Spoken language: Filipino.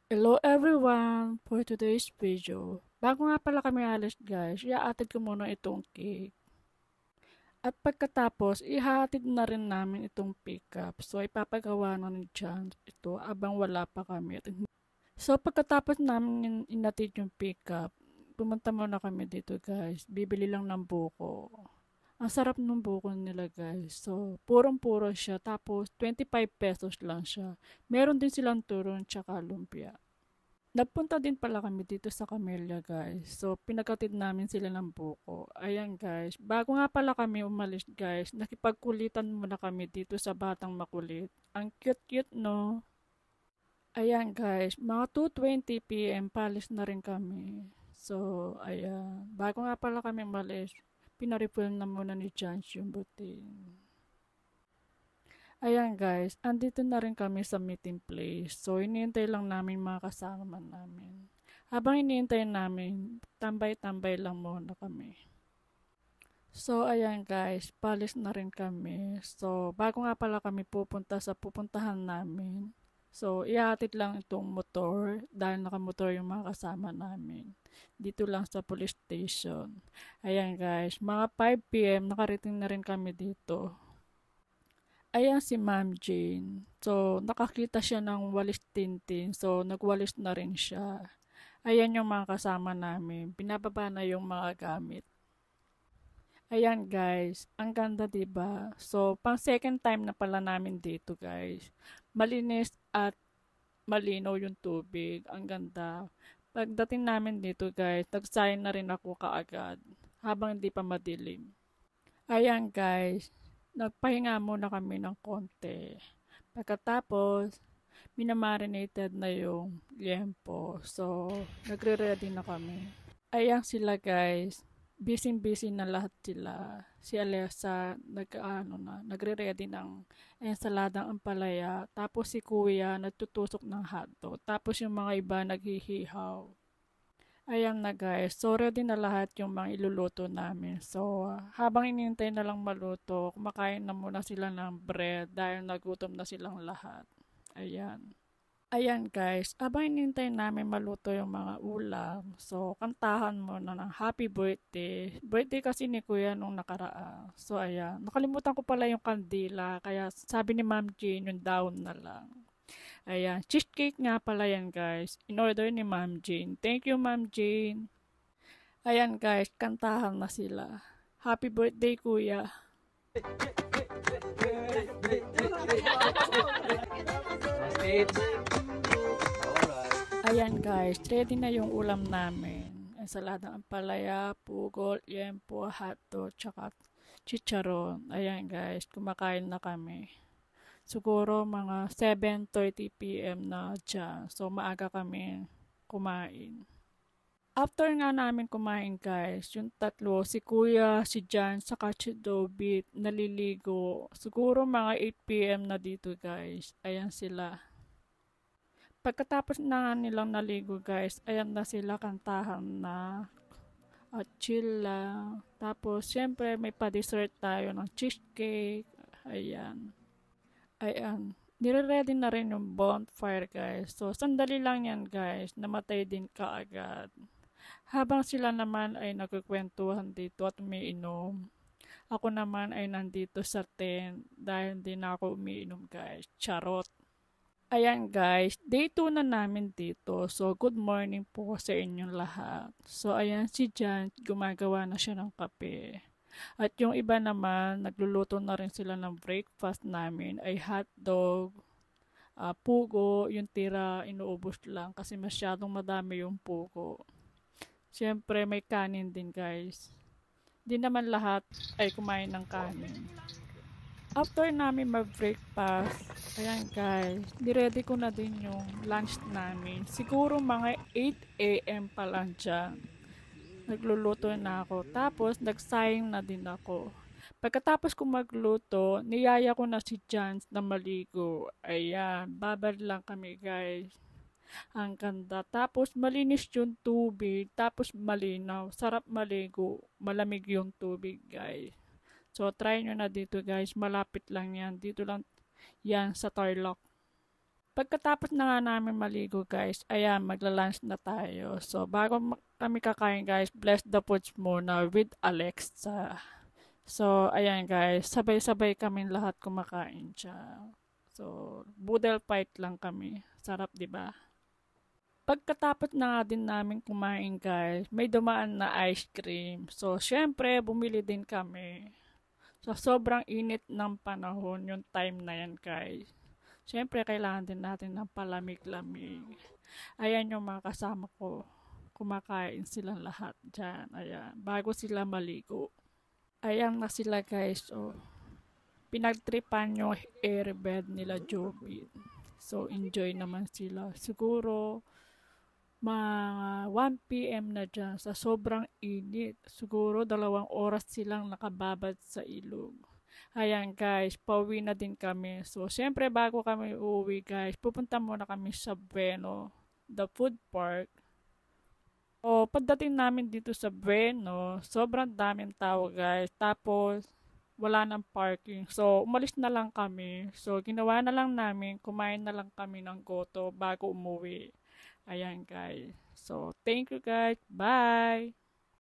Hello everyone! For today's video, bago nga pala kami alis guys, iaatid ko muna itong cake. At pagkatapos, ihahatid na rin namin itong pickup. So ipapagawa na ni John ito abang wala pa kami. So pagkatapos namin inatid yung pickup, pumunta muna kami dito guys. Bibili lang ng buko. Ang sarap ng buko nila guys. So purong-puro siya tapos 25 pesos lang siya. Meron din silang turon tsaka lumpia. Nagpunta din pala kami dito sa Camellia guys. So, pinagkatid namin sila ng buko. Ayan guys. Bago nga pala kami umalis guys, nakipagkulitan muna kami dito sa Batang Makulit. Ang cute-cute no? Ayan guys, mga 2:20 p.m. palis na rin kami. So, ayan. Bago nga pala kami umalis, pinarefill na muna ni Chance yung butin. Ayan guys, andito na rin kami sa meeting place. So, iniintay lang namin mga kasama namin. Habang iniintay namin, tambay-tambay lang muna kami. So, ayan guys, palis na rin kami. So, bago nga pala kami pupunta sa pupuntahan namin. So, ihatid lang itong motor dahil nakamotor yung mga kasama namin. Dito lang sa police station. Ayan guys, mga 5 p.m. nakarating na rin kami dito. Ayan si Ma'am Jane. So, nakakita siya ng walis tintin. So, nagwalis na rin siya. Ayan yung mga kasama namin. Pinababa na yung mga gamit. Ayan guys, ang ganda 'di ba? So, pang second time na pala namin dito guys. Malinis at malinaw yung tubig. Ang ganda. Pagdating namin dito guys, nagsayin na rin ako kaagad habang hindi pa madilim. Ayan guys, nagpahinga muna kami ng konti. Pagkatapos, minamarinated na yung liempo. So, nagre-ready na kami. Ayan sila guys. Busy-busy na lahat sila. Si Alessa, nagre-ready ng ensaladang ampalaya. Tapos si Kuya, nagtutusok ng hotdog. Tapos yung mga iba, naghihihaw. Ayan na guys, so ready na lahat yung mga iluluto namin. So, habang inintay na lang maluto, kumakain na muna sila ng bread dahil nagutom na silang lahat. Ayan. Ayan guys, habang inintay namin maluto yung mga ulam, so kantahan muna ng happy birthday. Birthday kasi ni Kuya nung nakaraan. So ayan, nakalimutan ko pala yung kandila, kaya sabi ni Ma'am Jane yung down na lang. Ayan, cheesecake nga pala yan guys. In order ni Ma'am Jane. Thank you Ma'am Jane. Ayan guys, kantahan na sila. Happy birthday kuya. Ayan guys, ready na yung ulam namin. Ensaladang ampalaya, pugol, yempo, hotdog, tsaka chicharon. Ayan guys, kumakain na kami. Siguro mga 7:30 p.m. na dyan. So maaga kami kumain. After nga namin kumain guys, yung tatlo, si Kuya, si Jan, saka si Dobit, naliligo. Siguro mga 8 p.m. na dito guys. Ayan sila. Pagkatapos na nga nilang naligo guys, ayan na sila kantahan na at chill lang. Tapos syempre may pa-dessert tayo ng cheesecake. Ayan. Ayan. Nire-ready na rin yung bonfire guys. So sandali lang yan guys. Namatay din kaagad. Habang sila naman ay nagkukwentuhan dito at umiinom. Ako naman ay nandito sa tent dahil hindi na ako umiinom guys. Charot. Ayan guys, day 2 na namin dito. So good morning po sa inyong lahat. So ayan si Jan, gumagawa na siya ng kape. At yung iba naman, nagluluto na rin sila ng breakfast namin ay hotdog, pugo, yung tira inuubos lang kasi masyadong madami yung pugo. Siyempre may kanin din guys. Di naman lahat ay kumain ng kanin. After namin mag-breakfast, ayan guys, niready ko na din yung lunch namin. Siguro mga 8 a.m. pa lang dyan. Nagluluto na ako. Tapos, nagsayang na din ako. Pagkatapos ko magluto, niyaya ko na si Jans na maligo. Ayan, babad lang kami guys. Ang ganda. Tapos, malinis yung tubig. Tapos, malinaw. Sarap maligo. Malamig yung tubig guys. So, try nyo na dito guys. Malapit lang yan. Dito lang yan sa Tarlac. Pagkatapos na nga namin maligo guys, ayan, magla-lunch na tayo. So, bago kami kakain guys, bless the foods muna with Alexa. So, ayan guys, sabay-sabay kami lahat kumakain siya. So, boodle fight lang kami. Sarap, di ba? Pagkatapos na nga din namin kumain guys, may dumaan na ice cream. So, syempre, bumili din kami. So, sobrang init ng panahon yung time na yan guys. Siyempre, kailangan din natin ng palamig-lamig. Ayan yung mga kasama ko. Kumakain silang lahat dyan. Ayan. Bago sila maligo. Ayan na sila guys. Oh. Pinagtripan yung airbed nila Jobit. So, enjoy naman sila. Siguro, mga 1 p.m. na dyan sa sobrang init. Siguro, 2 oras silang nakababad sa ilog. Ayan guys, pauwi na din kami. So, syempre bago kami uuwi guys, pupunta muna kami sa Bueno, the food park. O, pagdating namin dito sa Bueno, sobrang daming tao guys. Tapos, wala nang parking. So, umalis na lang kami. So, ginawa na lang namin, kumain na lang kami ng goto bago umuwi. Ayan guys. So, thank you guys. Bye!